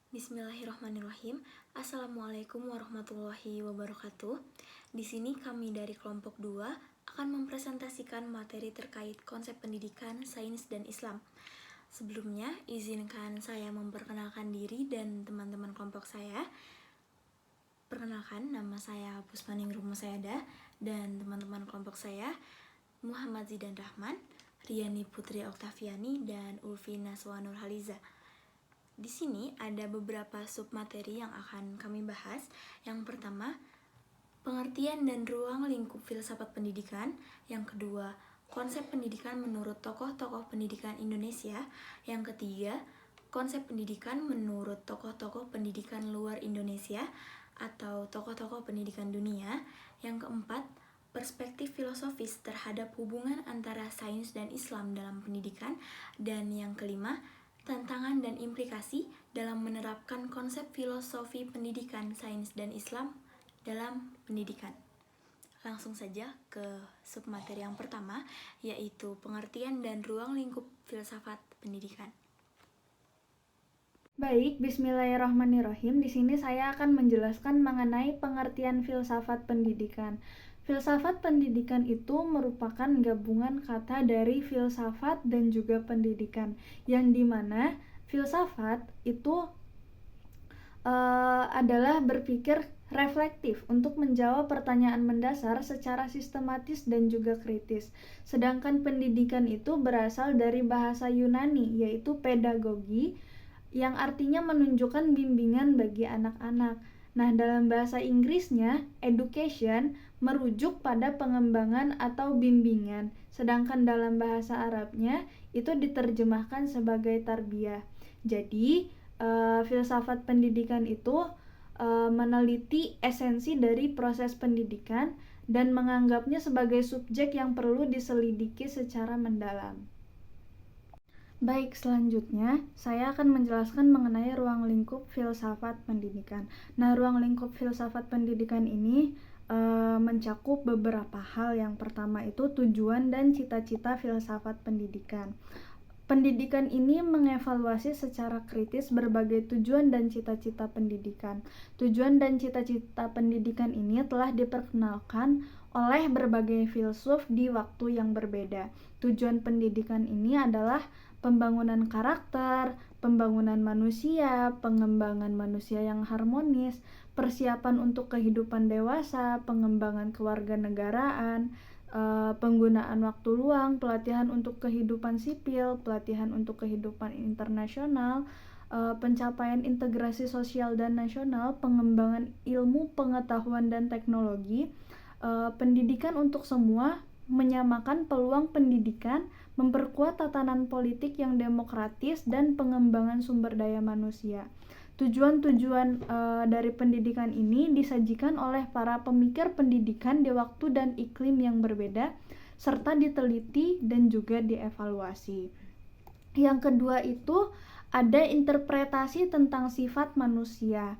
Bismillahirrahmanirrahim. Assalamualaikum warahmatullahi wabarakatuh. Di sini kami dari kelompok 2 akan mempresentasikan materi terkait konsep pendidikan, sains, dan Islam. Sebelumnya, izinkan saya memperkenalkan diri dan teman-teman kelompok saya. Perkenalkan, nama saya Puspaningrum Musayada dan teman-teman kelompok saya Muhammad Zidan Rahman, Riani Putri Oktaviani, dan Ulfi Naswa Nurhaliza. Di sini ada beberapa submateri yang akan kami bahas. Yang pertama, pengertian dan ruang lingkup filsafat pendidikan. Yang kedua, konsep pendidikan menurut tokoh-tokoh pendidikan Indonesia. Yang ketiga, konsep pendidikan menurut tokoh-tokoh pendidikan luar Indonesia atau tokoh-tokoh pendidikan dunia. Yang keempat, perspektif filosofis terhadap hubungan antara sains dan Islam dalam pendidikan. Dan yang kelima, tantangan dan implikasi dalam menerapkan konsep filosofi pendidikan, sains, dan Islam dalam pendidikan. Langsung saja ke submateri yang pertama, yaitu pengertian dan ruang lingkup filsafat pendidikan. Baik, bismillahirrahmanirrahim. Di sini saya akan menjelaskan mengenai pengertian filsafat pendidikan. Filsafat pendidikan itu merupakan gabungan kata dari filsafat dan juga pendidikan, yang dimana filsafat itu adalah berpikir reflektif untuk menjawab pertanyaan mendasar secara sistematis dan juga kritis. Sedangkan pendidikan itu berasal dari bahasa Yunani, yaitu pedagogi, yang artinya menunjukkan bimbingan bagi anak-anak. Nah, dalam bahasa Inggrisnya, education merujuk pada pengembangan atau bimbingan, sedangkan dalam bahasa Arabnya itu diterjemahkan sebagai tarbiyah. Jadi, filsafat pendidikan itu meneliti esensi dari proses pendidikan dan menganggapnya sebagai subjek yang perlu diselidiki secara mendalam. Baik, selanjutnya saya akan menjelaskan mengenai ruang lingkup filsafat pendidikan. Nah, ruang lingkup filsafat pendidikan ini mencakup beberapa hal. Yang pertama itu tujuan dan cita-cita filsafat pendidikan. Pendidikan ini mengevaluasi secara kritis berbagai tujuan dan cita-cita pendidikan. Tujuan dan cita-cita pendidikan ini telah diperkenalkan oleh berbagai filsuf di waktu yang berbeda. Tujuan pendidikan ini adalah pembangunan karakter, pembangunan manusia, pengembangan manusia yang harmonis, persiapan untuk kehidupan dewasa, pengembangan kewarganegaraan, penggunaan waktu luang, pelatihan untuk kehidupan sipil, pelatihan untuk kehidupan internasional, pencapaian integrasi sosial dan nasional, pengembangan ilmu, pengetahuan, dan teknologi, pendidikan untuk semua, menyamakan peluang pendidikan, memperkuat tatanan politik yang demokratis, dan pengembangan sumber daya manusia. Tujuan-tujuan dari pendidikan ini disajikan oleh para pemikir pendidikan di waktu dan iklim yang berbeda, serta diteliti dan juga dievaluasi. Yang kedua itu ada interpretasi tentang sifat manusia.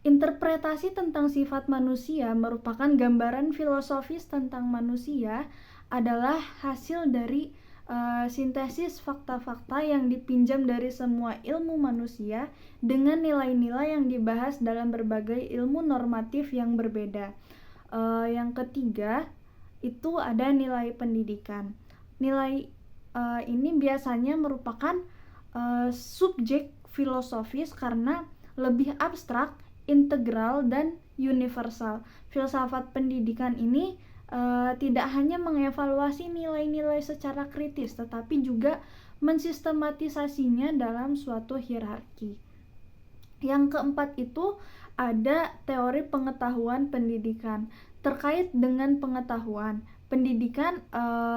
Interpretasi tentang sifat manusia merupakan gambaran filosofis tentang manusia, adalah hasil dari sintesis fakta-fakta yang dipinjam dari semua ilmu manusia dengan nilai-nilai yang dibahas dalam berbagai ilmu normatif yang berbeda. Yang ketiga itu ada nilai pendidikan. Nilai ini biasanya merupakan subjek filosofis karena lebih abstrak, integral, dan universal. Filsafat pendidikan ini tidak hanya mengevaluasi nilai-nilai secara kritis, tetapi juga mensistematisasinya dalam suatu hierarki. Yang keempat itu ada teori pengetahuan pendidikan. Terkait dengan pengetahuan, pendidikan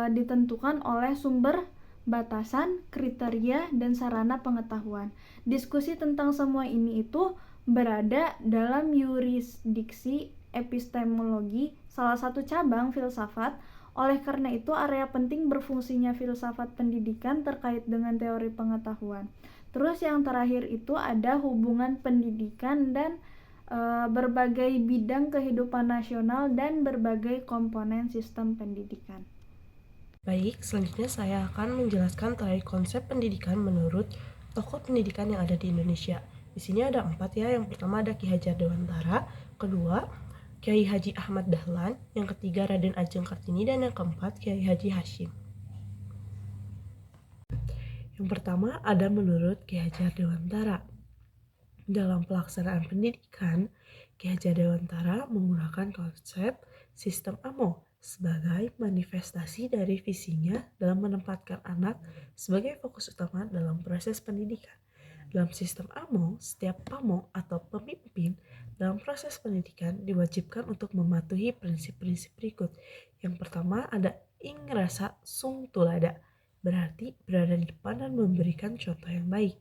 ditentukan oleh sumber, batasan, kriteria, dan sarana pengetahuan. Diskusi tentang semua ini itu berada dalam yurisdiksi epistemologi, salah satu cabang filsafat. Oleh karena itu, area penting berfungsinya filsafat pendidikan terkait dengan teori pengetahuan. Terus yang terakhir itu ada hubungan pendidikan dan berbagai bidang kehidupan nasional dan berbagai komponen sistem pendidikan. Baik, selanjutnya saya akan menjelaskan terkait konsep pendidikan menurut tokoh pendidikan yang ada di Indonesia. Di sini ada 4 ya. Yang pertama ada Ki Hajar Dewantara, kedua Kiai Haji Ahmad Dahlan, yang ketiga Raden Ajeng Kartini, dan yang keempat Kiai Haji Hashim. Yang pertama ada menurut Ki Hajar Dewantara. Dalam pelaksanaan pendidikan, Ki Hajar Dewantara menggunakan konsep sistem AMO sebagai manifestasi dari visinya dalam menempatkan anak sebagai fokus utama dalam proses pendidikan. Dalam sistem AMO, setiap pamong atau pemimpin dalam proses pendidikan diwajibkan untuk mematuhi prinsip-prinsip berikut. Yang pertama ada ing rasa sung tulada, berarti berada di depan dan memberikan contoh yang baik.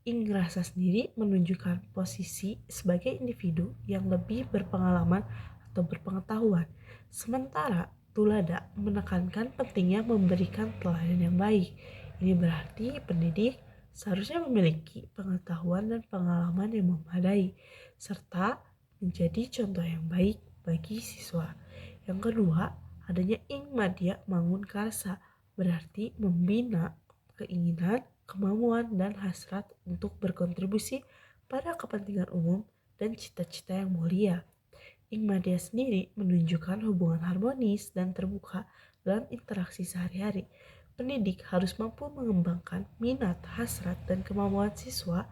Ing rasa sendiri menunjukkan posisi sebagai individu yang lebih berpengalaman atau berpengetahuan. Sementara tulada menekankan pentingnya memberikan teladan yang baik. Ini berarti pendidik seharusnya memiliki pengetahuan dan pengalaman yang memadai, serta menjadi contoh yang baik bagi siswa. Yang kedua, adanya ing madya mangun karsa, berarti membina keinginan, kemauan, dan hasrat untuk berkontribusi pada kepentingan umum dan cita-cita yang mulia. Ing madya sendiri menunjukkan hubungan harmonis dan terbuka dalam interaksi sehari-hari. Pendidik harus mampu mengembangkan minat, hasrat, dan kemampuan siswa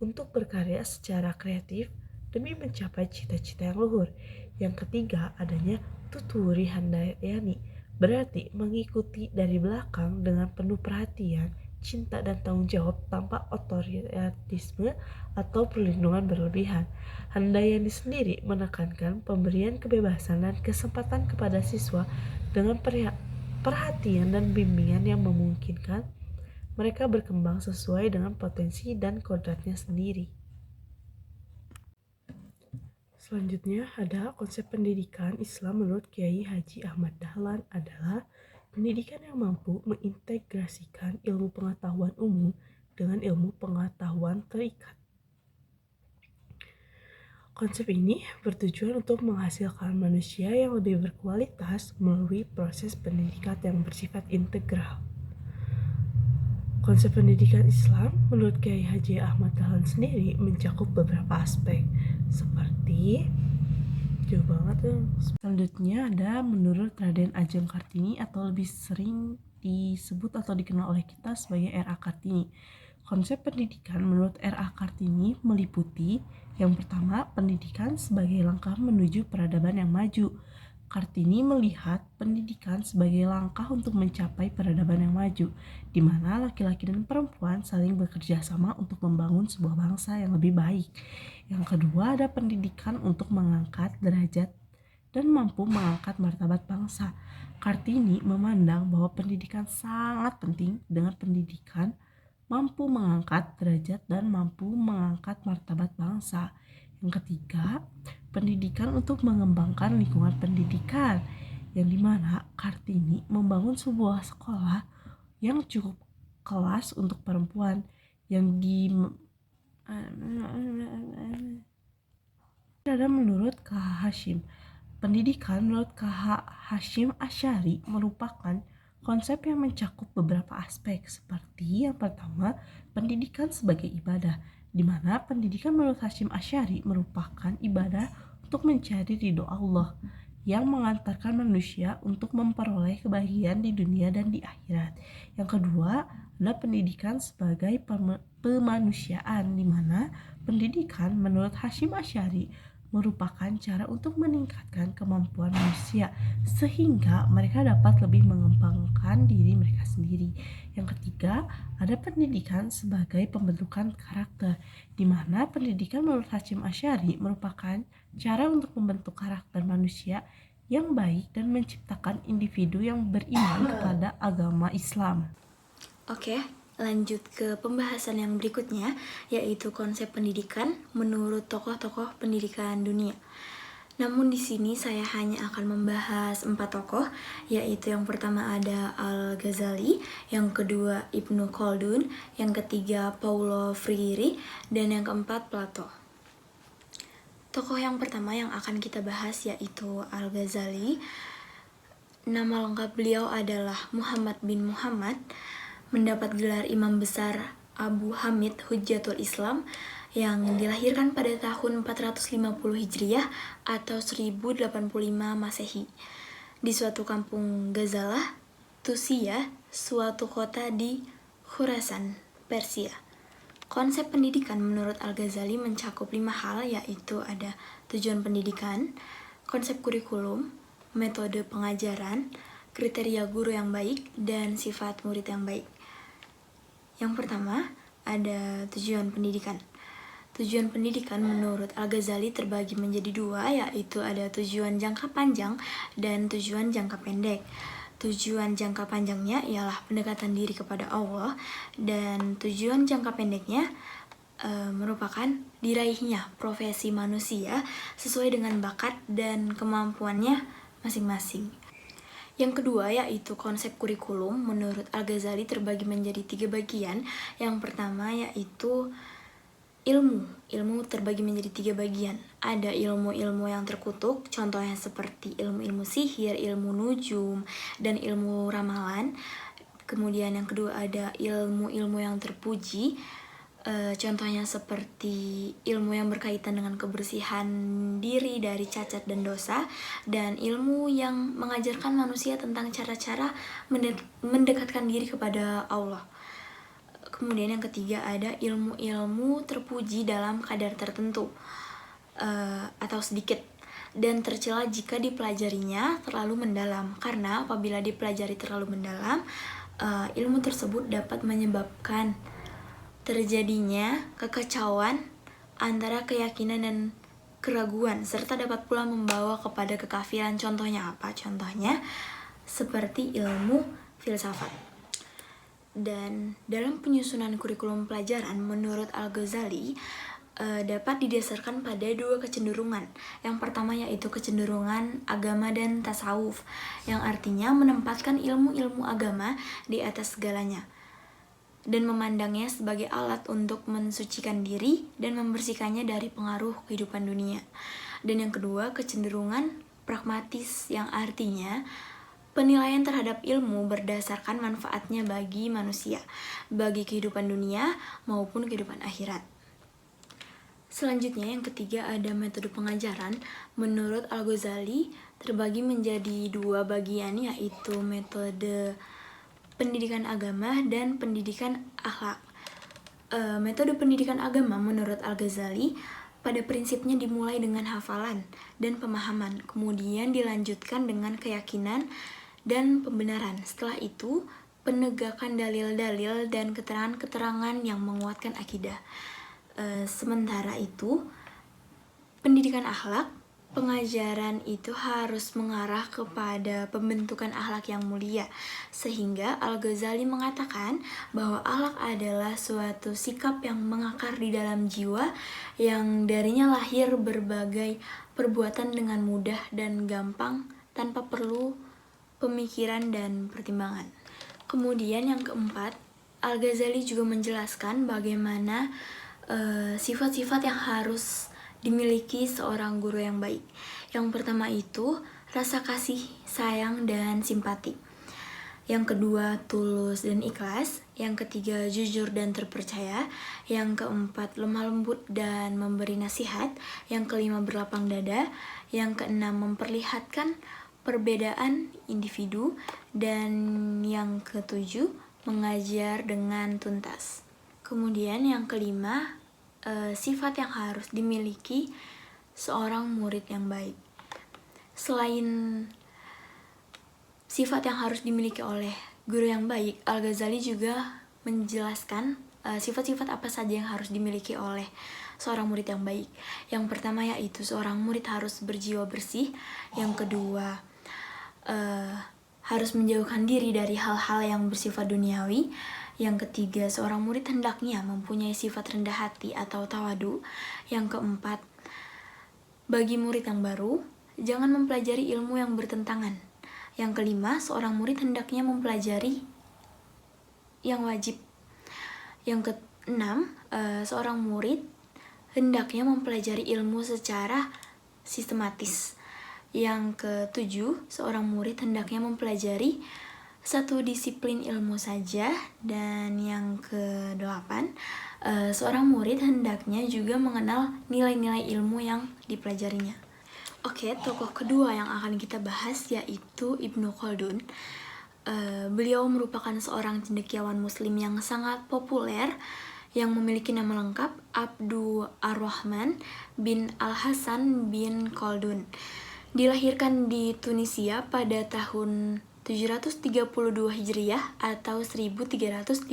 untuk berkarya secara kreatif demi mencapai cita-cita yang luhur. Yang ketiga, adanya tuturi handayani, berarti mengikuti dari belakang dengan penuh perhatian, cinta, dan tanggung jawab tanpa otoritarisme atau perlindungan berlebihan. Handayani sendiri menekankan pemberian kebebasan dan kesempatan kepada siswa dengan perhatian dan bimbingan yang memungkinkan mereka berkembang sesuai dengan potensi dan kodratnya sendiri. Selanjutnya ada konsep pendidikan Islam menurut Kiai Haji Ahmad Dahlan adalah pendidikan yang mampu mengintegrasikan ilmu pengetahuan umum dengan ilmu pengetahuan terikat. Konsep ini bertujuan untuk menghasilkan manusia yang lebih berkualitas melalui proses pendidikan yang bersifat integral. Konsep pendidikan Islam menurut Kiai Haji Ahmad Dahlan sendiri mencakup beberapa aspek seperti jauh banget tuh. Selanjutnya ada menurut Raden Ajeng Kartini atau lebih sering disebut atau dikenal oleh kita sebagai R.A. Kartini. Konsep pendidikan menurut R.A. Kartini meliputi yang pertama, pendidikan sebagai langkah menuju peradaban yang maju. Kartini melihat pendidikan sebagai langkah untuk mencapai peradaban yang maju, di mana laki-laki dan perempuan saling bekerja sama untuk membangun sebuah bangsa yang lebih baik. Yang kedua, ada pendidikan untuk mengangkat derajat dan mampu mengangkat martabat bangsa. Kartini memandang bahwa pendidikan sangat penting dengan pendidikan mampu mengangkat derajat dan mampu mengangkat martabat bangsa. Yang ketiga, pendidikan untuk mengembangkan lingkungan pendidikan, yang dimana Kartini membangun sebuah sekolah yang cukup kelas untuk perempuan yang ada menurut KH Hashim. Pendidikan menurut KH Hashim Asy'ari merupakan konsep yang mencakup beberapa aspek seperti yang pertama, pendidikan sebagai ibadah, di mana pendidikan menurut Hashim Asy'ari merupakan ibadah untuk mencari ridho Allah yang mengantarkan manusia untuk memperoleh kebahagiaan di dunia dan di akhirat. Yang kedua adalah pendidikan sebagai pemanusiaan, di mana pendidikan menurut Hashim Asy'ari merupakan cara untuk meningkatkan kemampuan manusia sehingga mereka dapat lebih mengembangkan diri mereka sendiri. Yang ketiga, ada pendidikan sebagai pembentukan karakter, di mana pendidikan menurut Hashim Asy'ari merupakan cara untuk membentuk karakter manusia yang baik dan menciptakan individu yang beriman kepada agama Islam. Oke, lanjut ke pembahasan yang berikutnya, yaitu konsep pendidikan menurut tokoh-tokoh pendidikan dunia. Namun di sini saya hanya akan membahas 4 tokoh, yaitu yang pertama ada Al-Ghazali, yang kedua Ibnu Khaldun, yang ketiga Paulo Freire, dan yang keempat Plato. Tokoh yang pertama yang akan kita bahas yaitu Al-Ghazali. Nama lengkap beliau adalah Muhammad bin Muhammad, mendapat gelar Imam Besar Abu Hamid Hujjatul Islam, yang dilahirkan pada tahun 450 Hijriah atau 1085 Masehi di suatu kampung Ghazalah, Tusia, suatu kota di Khurasan, Persia. Konsep pendidikan menurut Al-Ghazali mencakup 5 hal, yaitu ada tujuan pendidikan, konsep kurikulum, metode pengajaran, kriteria guru yang baik, dan sifat murid yang baik. Yang pertama, ada tujuan pendidikan. Tujuan pendidikan menurut Al-Ghazali terbagi menjadi 2, yaitu ada tujuan jangka panjang dan tujuan jangka pendek. Tujuan jangka panjangnya ialah pendekatan diri kepada Allah, dan tujuan jangka pendeknya merupakan diraihnya profesi manusia sesuai dengan bakat dan kemampuannya masing-masing. Yang kedua yaitu konsep kurikulum. Menurut Al-Ghazali terbagi menjadi 3 bagian. Yang pertama yaitu ilmu terbagi menjadi 3 bagian. Ada ilmu-ilmu yang terkutuk, contohnya seperti ilmu-ilmu sihir, ilmu nujum, dan ilmu ramalan. Kemudian yang kedua ada ilmu-ilmu yang terpuji, contohnya seperti ilmu yang berkaitan dengan kebersihan diri dari cacat dan dosa, dan ilmu yang mengajarkan manusia tentang cara-cara mendekatkan diri kepada Allah. Kemudian yang ketiga ada ilmu-ilmu terpuji dalam kadar tertentu atau sedikit, dan tercela jika dipelajarinya terlalu mendalam, karena apabila dipelajari terlalu mendalam, ilmu tersebut dapat menyebabkan terjadinya kekacauan antara keyakinan dan keraguan, serta dapat pula membawa kepada kekafiran. Contohnya apa? Contohnya seperti ilmu filsafat. Dan dalam penyusunan kurikulum pelajaran menurut Al-Ghazali dapat didasarkan pada 2 kecenderungan. Yang pertama yaitu kecenderungan agama dan tasawuf, yang artinya menempatkan ilmu-ilmu agama di atas segalanya dan memandangnya sebagai alat untuk mensucikan diri dan membersihkannya dari pengaruh kehidupan dunia. Dan yang kedua, kecenderungan pragmatis, yang artinya penilaian terhadap ilmu berdasarkan manfaatnya bagi manusia, bagi kehidupan dunia maupun kehidupan akhirat. Selanjutnya yang ketiga ada metode pengajaran. Menurut Al-Ghazali terbagi menjadi 2 bagian, yaitu metode pendidikan agama dan pendidikan akhlak. Metode pendidikan agama menurut Al-Ghazali pada prinsipnya dimulai dengan hafalan dan pemahaman, kemudian dilanjutkan dengan keyakinan dan pembenaran. Setelah itu, penegakan dalil-dalil dan keterangan-keterangan yang menguatkan akidah. Sementara itu, pendidikan akhlak, pengajaran itu harus mengarah kepada pembentukan akhlak yang mulia, sehingga Al-Ghazali mengatakan bahwa akhlak adalah suatu sikap yang mengakar di dalam jiwa, yang darinya lahir berbagai perbuatan dengan mudah dan gampang tanpa perlu pemikiran dan pertimbangan. Kemudian yang keempat, Al-Ghazali juga menjelaskan bagaimana sifat-sifat yang harus dimiliki seorang guru yang baik. Yang pertama itu rasa kasih, sayang, dan simpati. Yang kedua tulus dan ikhlas. Yang ketiga jujur dan terpercaya. Yang keempat lemah lembut dan memberi nasihat. Yang kelima berlapang dada. Yang keenam memperlihatkan perbedaan individu, dan yang ketujuh mengajar dengan tuntas. Kemudian yang kelima, sifat yang harus dimiliki seorang murid yang baik. Selain sifat yang harus dimiliki oleh guru yang baik, Al-Ghazali juga menjelaskan sifat-sifat apa saja yang harus dimiliki oleh seorang murid yang baik. Yang pertama yaitu seorang murid harus berjiwa bersih. Yang kedua, harus menjauhkan diri dari hal-hal yang bersifat duniawi. Yang ketiga, seorang murid hendaknya mempunyai sifat rendah hati atau tawadu. Yang keempat, bagi murid yang baru, jangan mempelajari ilmu yang bertentangan. Yang kelima, seorang murid hendaknya mempelajari yang wajib. Yang keenam, seorang murid hendaknya mempelajari ilmu secara sistematis. Yang ketujuh, seorang murid hendaknya mempelajari satu disiplin ilmu saja. Dan yang kedelapan, Seorang murid hendaknya juga mengenal nilai-nilai ilmu yang dipelajarinya. Oke, tokoh kedua yang akan kita bahas yaitu Ibnu Khaldun. Beliau merupakan seorang cendekiawan muslim yang sangat populer yang memiliki nama lengkap Abdul Ar-Rahman bin Al-Hasan bin Khaldun. Dilahirkan di Tunisia pada tahun 732 Hijriah atau 1332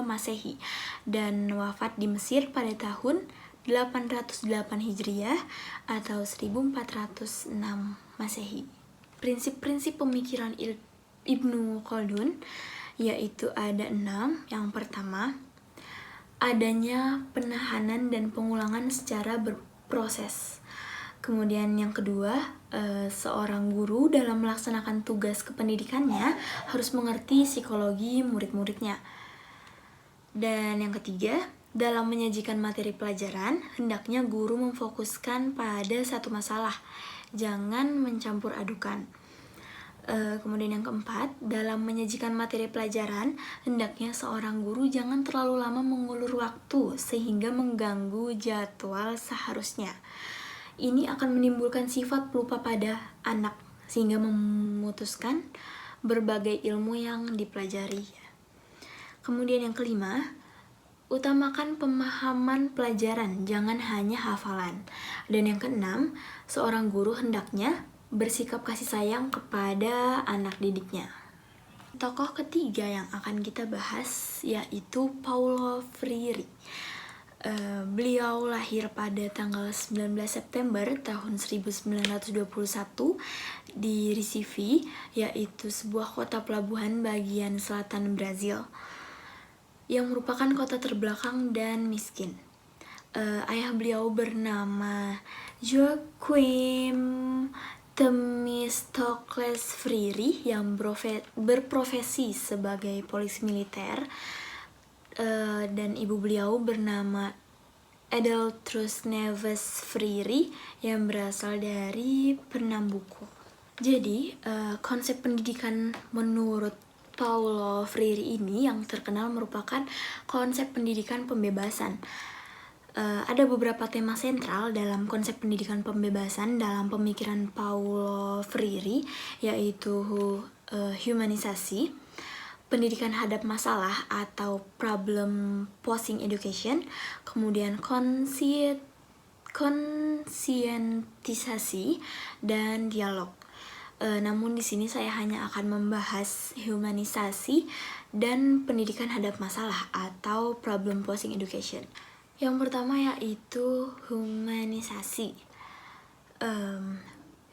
Masehi dan wafat di Mesir pada tahun 808 Hijriah atau 1406 Masehi. Prinsip-prinsip pemikiran Ibnu Khaldun yaitu ada 6. Yang pertama, adanya penahanan dan pengulangan secara berproses. Kemudian yang kedua, seorang guru dalam melaksanakan tugas kependidikannya harus mengerti psikologi murid-muridnya. Dan yang ketiga, dalam menyajikan materi pelajaran, hendaknya guru memfokuskan pada satu masalah, jangan mencampur adukan. Kemudian yang keempat, dalam menyajikan materi pelajaran, hendaknya seorang guru jangan terlalu lama mengulur waktu sehingga mengganggu jadwal seharusnya. Ini akan menimbulkan sifat pelupa pada anak sehingga memutuskan berbagai ilmu yang dipelajari. Kemudian yang kelima, utamakan pemahaman pelajaran, jangan hanya hafalan. Dan yang keenam, seorang guru hendaknya bersikap kasih sayang kepada anak didiknya. Tokoh ketiga yang akan kita bahas yaitu Paulo Freire. Beliau lahir pada tanggal 19 September tahun 1921 di Recife, yaitu sebuah kota pelabuhan bagian selatan Brazil yang merupakan kota terbelakang dan miskin. Ayah beliau bernama Joaquim Themistocles Freire yang berprofesi sebagai polisi militer, dan ibu beliau bernama Adeltrus Neves Freire yang berasal dari Pernambuco. Jadi konsep pendidikan menurut Paulo Freire ini yang terkenal merupakan konsep pendidikan pembebasan. Ada beberapa tema sentral dalam konsep pendidikan pembebasan dalam pemikiran Paulo Freire, yaitu humanisasi, pendidikan hadap masalah atau problem posing education, kemudian konsientisasi dan dialog. Namun di sini saya hanya akan membahas humanisasi dan pendidikan hadap masalah atau problem posing education. Yang pertama yaitu humanisasi.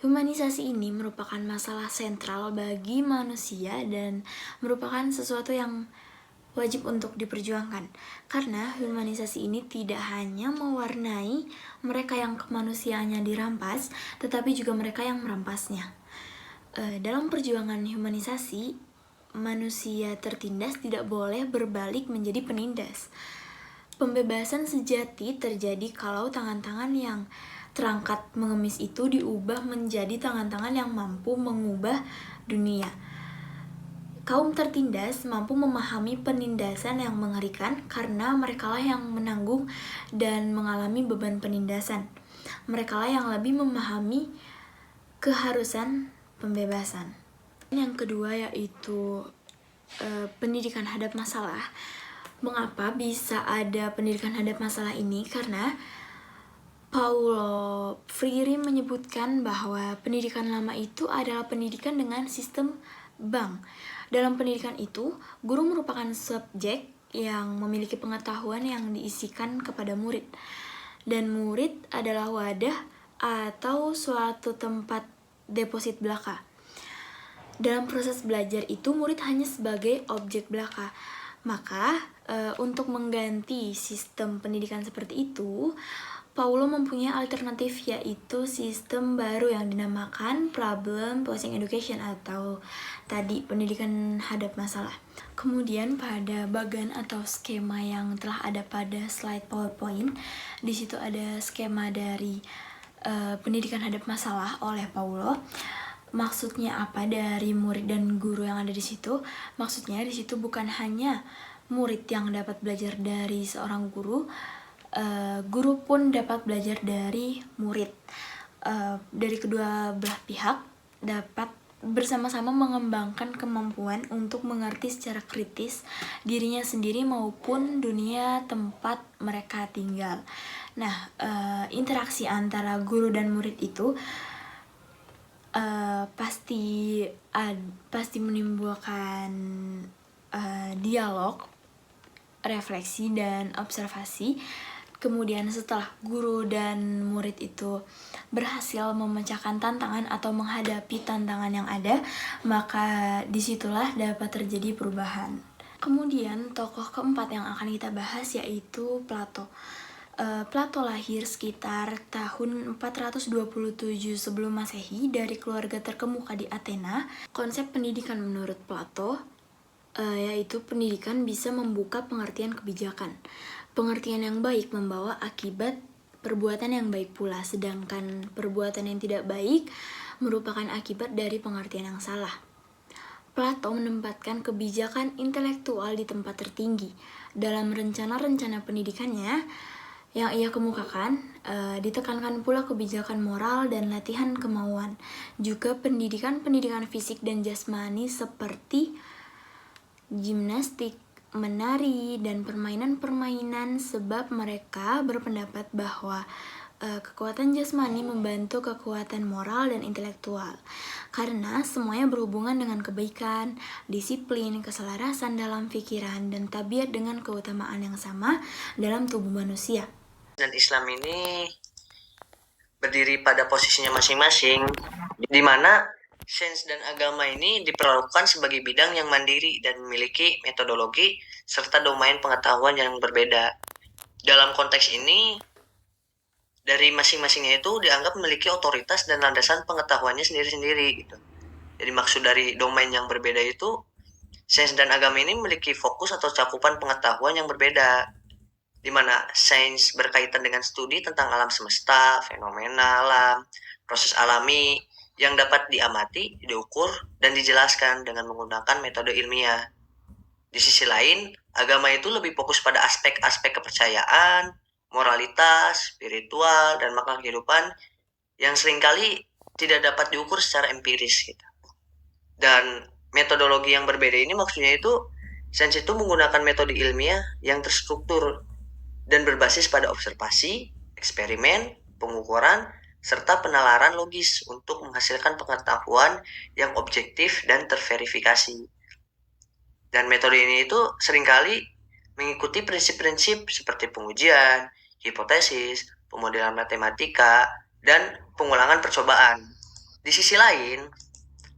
Humanisasi ini merupakan masalah sentral bagi manusia dan merupakan sesuatu yang wajib untuk diperjuangkan, karena humanisasi ini tidak hanya mewarnai mereka yang kemanusiaannya dirampas, tetapi juga mereka yang merampasnya. Dalam perjuangan humanisasi, manusia tertindas tidak boleh berbalik menjadi penindas. Pembebasan sejati terjadi kalau tangan-tangan yang terangkat mengemis itu diubah menjadi tangan-tangan yang mampu mengubah dunia. Kaum tertindas mampu memahami penindasan yang mengerikan karena merekalah yang menanggung dan mengalami beban penindasan. Merekalah yang lebih memahami keharusan pembebasan. Yang kedua yaitu pendidikan hadap masalah. Mengapa bisa ada pendidikan hadap masalah ini? Karena Paulo Freire menyebutkan bahwa pendidikan lama itu adalah pendidikan dengan sistem bank. Dalam pendidikan itu, guru merupakan subjek yang memiliki pengetahuan yang diisikan kepada murid. Dan murid adalah wadah atau suatu tempat deposit belaka. Dalam proses belajar itu, murid hanya sebagai objek belaka. Maka, untuk mengganti sistem pendidikan seperti itu, Paulo mempunyai alternatif, yaitu sistem baru yang dinamakan problem posing education atau tadi pendidikan hadap masalah. Kemudian pada bagan atau skema yang telah ada pada slide PowerPoint, di situ ada skema dari pendidikan hadap masalah oleh Paulo. Maksudnya apa dari murid dan guru yang ada di situ? Maksudnya di situ bukan hanya murid yang dapat belajar dari seorang guru, guru pun dapat belajar dari murid. Dari kedua belah pihak dapat bersama-sama mengembangkan kemampuan untuk mengerti secara kritis dirinya sendiri maupun dunia tempat mereka tinggal. Nah, interaksi antara guru dan murid itu pasti menimbulkan dialog, refleksi, dan observasi. Kemudian setelah guru dan murid itu berhasil memecahkan tantangan atau menghadapi tantangan yang ada, maka disitulah dapat terjadi perubahan. Kemudian tokoh keempat yang akan kita bahas yaitu Plato. Plato lahir sekitar tahun 427 sebelum Masehi dari keluarga terkemuka di Athena. Konsep pendidikan menurut Plato yaitu pendidikan bisa membuka pengertian kebijakan. Pengertian yang baik membawa akibat perbuatan yang baik pula, sedangkan perbuatan yang tidak baik merupakan akibat dari pengertian yang salah. Plato menempatkan kebijakan intelektual di tempat tertinggi. Dalam rencana-rencana pendidikannya yang ia kemukakan, ditekankan pula kebijakan moral dan latihan kemauan. Juga pendidikan fisik dan jasmani seperti gimnastik, menari, dan permainan-permainan, sebab mereka berpendapat bahwa kekuatan jasmani membantu kekuatan moral dan intelektual, karena semuanya berhubungan dengan kebaikan, disiplin, keselarasan dalam pikiran, dan tabiat dengan keutamaan yang sama dalam tubuh manusia. Dan Islam ini berdiri pada posisinya masing-masing, di mana sains dan agama ini diperlakukan sebagai bidang yang mandiri dan memiliki metodologi serta domain pengetahuan yang berbeda. Dalam konteks ini, dari masing-masingnya itu dianggap memiliki otoritas dan landasan pengetahuannya sendiri-sendiri gitu. Jadi maksud dari domain yang berbeda itu, sains dan agama ini memiliki fokus atau cakupan pengetahuan yang berbeda, di mana sains berkaitan dengan studi tentang alam semesta, fenomena alam, proses alami yang dapat diamati, diukur, dan dijelaskan dengan menggunakan metode ilmiah. Di sisi lain, agama itu lebih fokus pada aspek-aspek kepercayaan, moralitas, spiritual, dan makna kehidupan yang seringkali tidak dapat diukur secara empiris gitu. Dan metodologi yang berbeda ini maksudnya itu, sains itu menggunakan metode ilmiah yang terstruktur dan berbasis pada observasi, eksperimen, pengukuran, serta penalaran logis untuk menghasilkan pengetahuan yang objektif dan terverifikasi. Dan metode ini itu seringkali mengikuti prinsip-prinsip seperti pengujian, hipotesis, pemodelan matematika, dan pengulangan percobaan. Di sisi lain,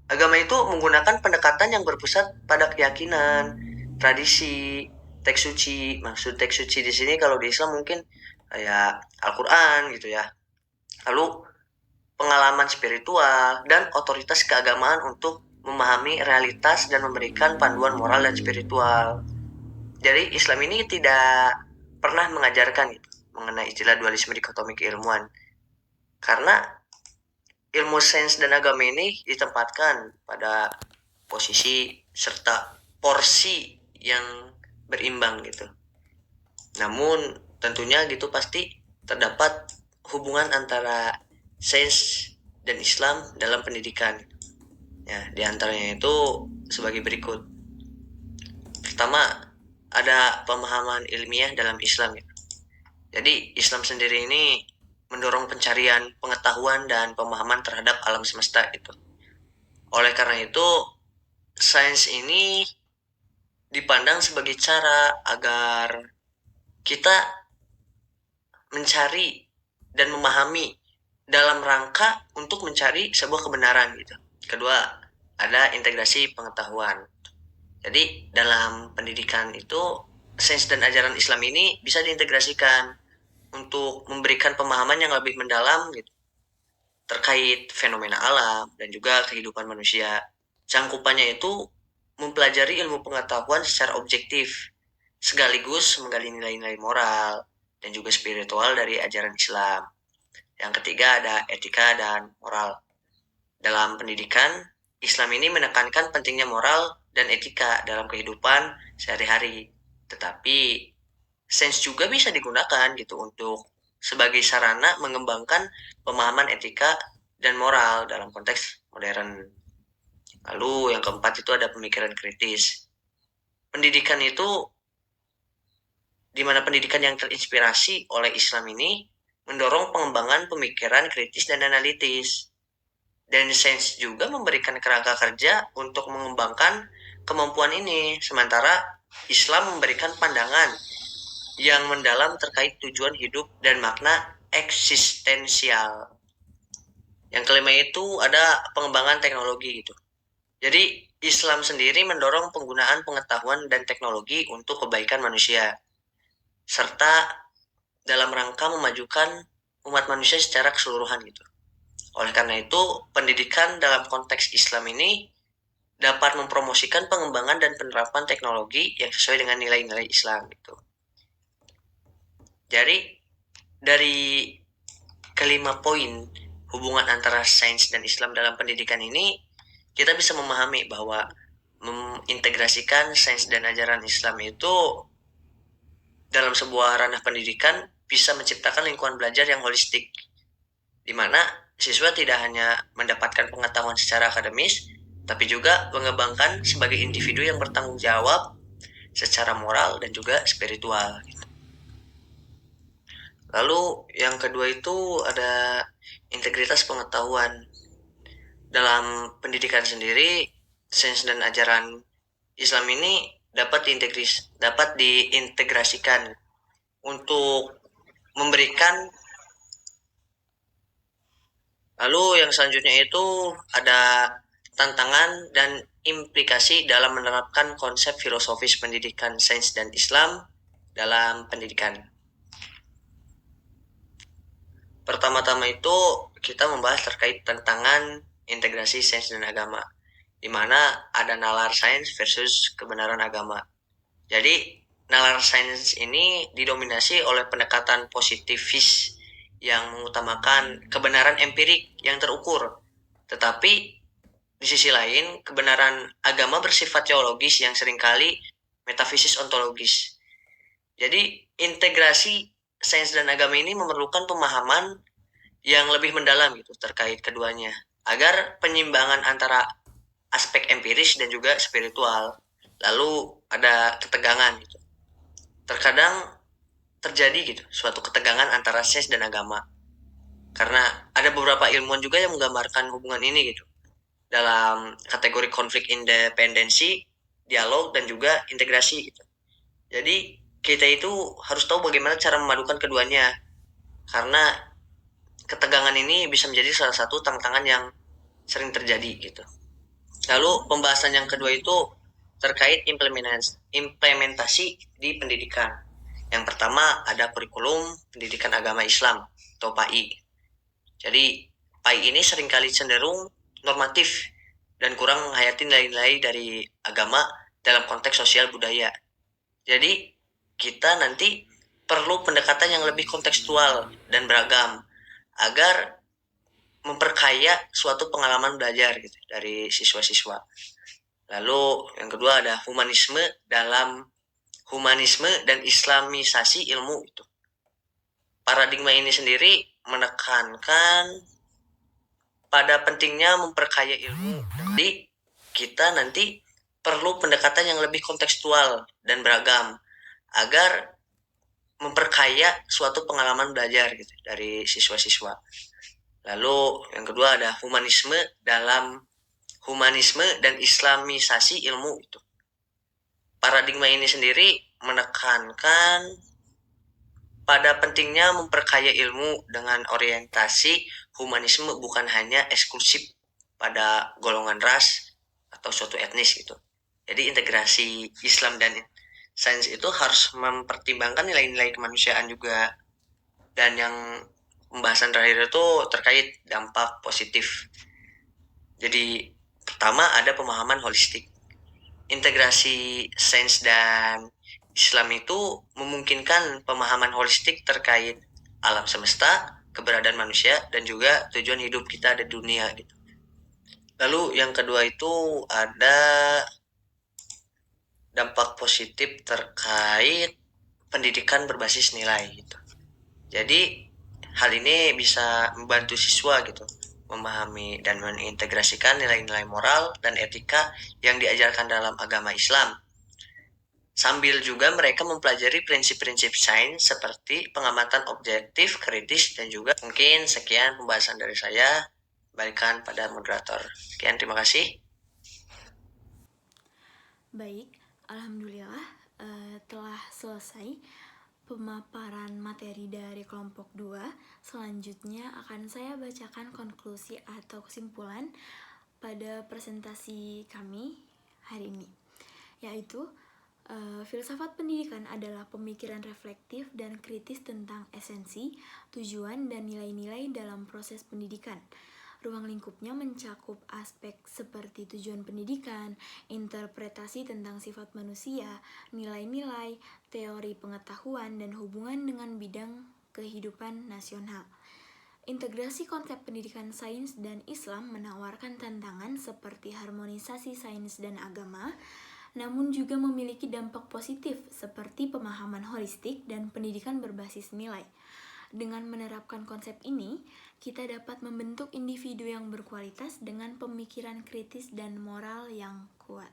agama itu menggunakan pendekatan yang berpusat pada keyakinan, tradisi, teks suci. Maksud teks suci di sini kalau di Islam mungkin kayak Al-Quran gitu ya. Lalu pengalaman spiritual dan otoritas keagamaan untuk memahami realitas dan memberikan panduan moral dan spiritual. Jadi Islam ini tidak pernah mengajarkan gitu, mengenai istilah dualisme dikotomi keilmuan. Karena ilmu sains dan agama ini ditempatkan pada posisi serta porsi yang berimbang gitu. Namun tentunya gitu pasti terdapat hubungan antara sains dan Islam dalam pendidikan. Ya, di antaranya itu sebagai berikut. Pertama, ada pemahaman ilmiah dalam Islam ya. Jadi Islam sendiri ini mendorong pencarian pengetahuan dan pemahaman terhadap alam semesta gitu. Oleh karena itu, sains ini dipandang sebagai cara agar kita mencari dan memahami dalam rangka untuk mencari sebuah kebenaran gitu. Kedua, ada integrasi pengetahuan. Jadi dalam pendidikan itu sains dan ajaran Islam ini bisa diintegrasikan untuk memberikan pemahaman yang lebih mendalam gitu, terkait fenomena alam dan juga kehidupan manusia. Cangkupannya itu mempelajari ilmu pengetahuan secara objektif, sekaligus menggali nilai-nilai moral dan juga spiritual dari ajaran Islam. Yang ketiga ada etika dan moral. Dalam pendidikan, Islam ini menekankan pentingnya moral dan etika dalam kehidupan sehari-hari. Tetapi sains juga bisa digunakan gitu untuk sebagai sarana mengembangkan pemahaman etika dan moral dalam konteks modern. Lalu yang keempat itu ada pemikiran kritis. Pendidikan itu, di mana pendidikan yang terinspirasi oleh Islam ini mendorong pengembangan pemikiran kritis dan analitis. Dan sains juga memberikan kerangka kerja untuk mengembangkan kemampuan ini, sementara Islam memberikan pandangan yang mendalam terkait tujuan hidup dan makna eksistensial. Yang kelima itu ada pengembangan teknologi gitu. Jadi Islam sendiri mendorong penggunaan pengetahuan dan teknologi untuk kebaikan manusia, serta dalam rangka memajukan umat manusia secara keseluruhan gitu. Oleh karena itu, pendidikan dalam konteks Islam ini dapat mempromosikan pengembangan dan penerapan teknologi yang sesuai dengan nilai-nilai Islam gitu. Jadi dari kelima poin hubungan antara sains dan Islam dalam pendidikan ini, kita bisa memahami bahwa mengintegrasikan sains dan ajaran Islam itu dalam sebuah ranah pendidikan bisa menciptakan lingkungan belajar yang holistik, di mana siswa tidak hanya mendapatkan pengetahuan secara akademis, tapi juga mengembangkan sebagai individu yang bertanggung jawab secara moral dan juga spiritual. Lalu yang kedua itu ada integritas pengetahuan. Dalam pendidikan sendiri, sains dan ajaran Islam ini dapat diintegrasikan untuk memberikan. Lalu yang selanjutnya itu ada tantangan dan implikasi dalam menerapkan konsep filosofis pendidikan sains dan Islam dalam pendidikan. Pertama-tama itu kita membahas terkait tantangan integrasi sains dan agama, di mana ada nalar sains versus kebenaran agama. Jadi nalar sains ini didominasi oleh pendekatan positivis yang mengutamakan kebenaran empirik yang terukur. Tetapi di sisi lain, kebenaran agama bersifat teologis yang seringkali metafisis ontologis. Jadi integrasi sains dan agama ini memerlukan pemahaman yang lebih mendalam gitu terkait keduanya, agar penyimbangan antara aspek empiris dan juga spiritual. Lalu ada ketegangan gitu. Terkadang terjadi gitu suatu ketegangan antara sains dan agama, karena ada beberapa ilmuwan juga yang menggambarkan hubungan ini gitu dalam kategori konflik independensi, dialog, dan juga integrasi gitu. Jadi kita itu harus tahu bagaimana cara memadukan keduanya, karena ketegangan ini bisa menjadi salah satu tantangan yang sering terjadi gitu. Lalu pembahasan yang kedua itu terkait implementasi di pendidikan. Yang pertama ada kurikulum pendidikan agama Islam atau PAI. Jadi PAI ini seringkali cenderung normatif dan kurang menghayati nilai-nilai dari agama dalam konteks sosial budaya. Jadi kita nanti perlu pendekatan yang lebih kontekstual dan beragam agar memperkaya suatu pengalaman belajar gitu dari siswa-siswa. Lalu yang kedua ada humanisme dan islamisasi ilmu itu. Paradigma ini sendiri menekankan pada pentingnya memperkaya ilmu. Jadi kita nanti perlu pendekatan yang lebih kontekstual dan beragam agar memperkaya suatu pengalaman belajar gitu dari siswa-siswa. Lalu yang kedua ada humanisme dan islamisasi ilmu itu. Paradigma ini sendiri menekankan pada pentingnya memperkaya ilmu dengan orientasi humanisme, bukan hanya eksklusif pada golongan ras atau suatu etnis gitu. Jadi integrasi Islam dan sains itu harus mempertimbangkan nilai-nilai kemanusiaan juga. Dan yang pembahasan terakhir itu terkait dampak positif. Jadi pertama ada pemahaman holistik. Integrasi sains dan Islam itu memungkinkan pemahaman holistik terkait alam semesta, keberadaan manusia, dan juga tujuan hidup kita di dunia gitu. Lalu yang kedua itu ada dampak positif terkait pendidikan berbasis nilai gitu. Jadi hal ini bisa membantu siswa gitu memahami dan mengintegrasikan nilai-nilai moral dan etika yang diajarkan dalam agama Islam. Sambil juga mereka mempelajari prinsip-prinsip sains seperti pengamatan objektif, kritis, dan juga mungkin sekian pembahasan dari saya. Balikan pada moderator. Sekian, terima kasih. Baik, alhamdulillah telah selesai pemaparan materi dari kelompok 2. Selanjutnya akan saya bacakan konklusi atau kesimpulan pada presentasi kami hari ini, yaitu filsafat pendidikan adalah pemikiran reflektif dan kritis tentang esensi, tujuan, dan nilai-nilai dalam proses pendidikan. Ruang lingkupnya mencakup aspek seperti tujuan pendidikan, interpretasi tentang sifat manusia, nilai-nilai, teori pengetahuan, dan hubungan dengan bidang kehidupan nasional. Integrasi konsep pendidikan sains dan Islam menawarkan tantangan seperti harmonisasi sains dan agama, namun juga memiliki dampak positif seperti pemahaman holistik dan pendidikan berbasis nilai. Dengan menerapkan konsep ini, kita dapat membentuk individu yang berkualitas dengan pemikiran kritis dan moral yang kuat.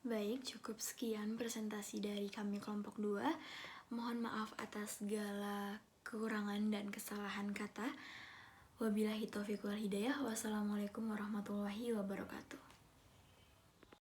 Baik, cukup sekian presentasi dari kami kelompok 2. Mohon maaf atas segala kekurangan dan kesalahan kata. Wabillahi taufiq wal hidayah. Wassalamualaikum warahmatullahi wabarakatuh.